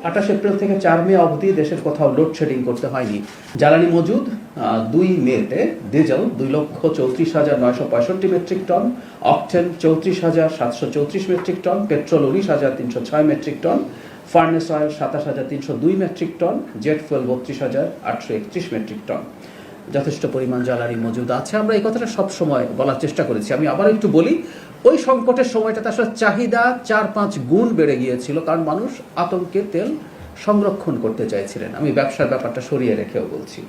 28 April থেকে 4 মে অবধি দেশের কোথাও লোডশেডিং করতে হয়নি। জ্বালানি মজুদ 2 মেতে diesel 2,34,965 metric ton, octane 34,734 metric ton, petrol 19,306 metric ton, furnace oil 27,302 metric ton, jet fuel 32,831 metric ton. যথেষ্ট পরিমাণ জ্বালানি মজুদ আছে। আমরা এই কথাটা সবসময় বলার চেষ্টা করেছি। আমি আবার একটু বলি, ওই সংকটের সময়টাতে আসলে চাহিদা 4-5 গুণ বেড়ে গিয়েছিল, কারণ মানুষ আতঙ্কে তেল সংরক্ষণ করতে চাইছিলেন। আমি ব্যবসার ব্যাপারটা সরিয়ে রেখেও বলছি।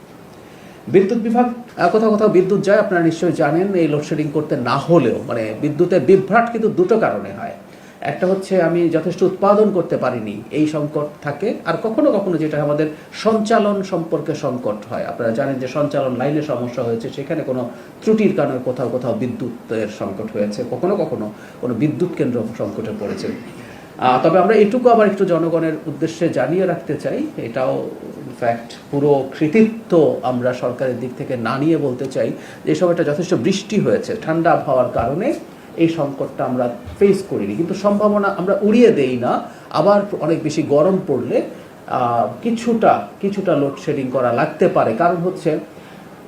বিদ্যুৎ বিভাগ কোথাও কোথাও বিদ্যুৎ যায়, আপনারা নিশ্চয়ই জানেন। এই লোডশেডিং করতে না হলেও মানে বিদ্যুতের বিভ্রাট কিন্তু দুটো কারণে হয়। একটা হচ্ছে আমি যথেষ্ট উৎপাদন করতে পারিনি, এই সংকট থাকে। আর কখনো কখনো যেটা আমাদের সঞ্চালন সম্পর্কে সংকট হয়। আপনারা জানেন যে সঞ্চালন লাইনে সমস্যা হয়েছে, সেখানে কোনো ত্রুটির কারণে কোথাও কোথাও বিদ্যুতের সংকট হয়েছে, কখনো কখনো কোনো বিদ্যুৎ কেন্দ্র সংকটে পড়েছে। তবে আমরা এটুকু আবার একটু জনগণের উদ্দেশ্যে জানিয়ে রাখতে চাই, এটাও ইনফ্যাক্ট পুরো কৃতিত্ব আমরা সরকারের দিক থেকে না নিয়ে বলতে চাই যে এই সময়টা যথেষ্ট বৃষ্টি হয়েছে, ঠান্ডা আবহাওয়ার কারণে এই সংকটটা আমরা ফেস করিনি। কিন্তু সম্ভাবনা আমরা উড়িয়ে দেই না, আবার অনেক বেশি গরম পড়লে কিছুটা লোডশেডিং করা লাগতে পারে। কারণ হচ্ছে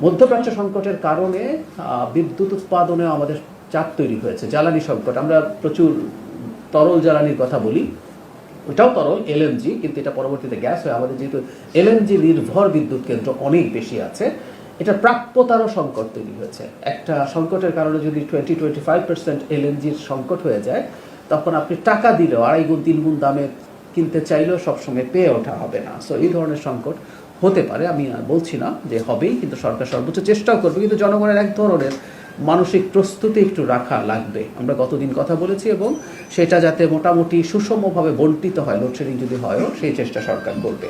মধ্যপ্রাচ্য সংকটের কারণে বিদ্যুৎ উৎপাদনে আমাদের চাপ তৈরি হয়েছে। জ্বালানি সংকট, আমরা প্রচুর তরল জ্বালানির কথা বলি, ওটাও তরল এলএনজি, কিন্তু এটা পরবর্তীতে গ্যাস হয়। আমাদের যেহেতু এলএনজি নির্ভর বিদ্যুৎ কেন্দ্র অনেক বেশি আছে, এটা প্রাপ্যতারও সংকট তৈরি হয়েছে। একটা সংকটের কারণে যদি 20-25% এলএনজির সংকট হয়ে যায়, তখন আপনি টাকা দিলেও 2.5 গুণ 3 গুণ দামে কিনতে চাইলেও সবসময় পেয়ে ওঠা হবে না। সো এই ধরনের সংকট হতে পারে, আমি বলছি না যে হবেই, কিন্তু সরকার সর্বোচ্চ চেষ্টাও করবে। কিন্তু জনগণের এক ধরনের মানসিক প্রস্তুতি একটু রাখা লাগবে। আমরা গতদিন কথা বলেছি, এবং সেটা যাতে মোটামুটি সুষমভাবে বণ্টিত হয়, লোডশেডিং যদি হয়ও সেই চেষ্টা সরকার করবে।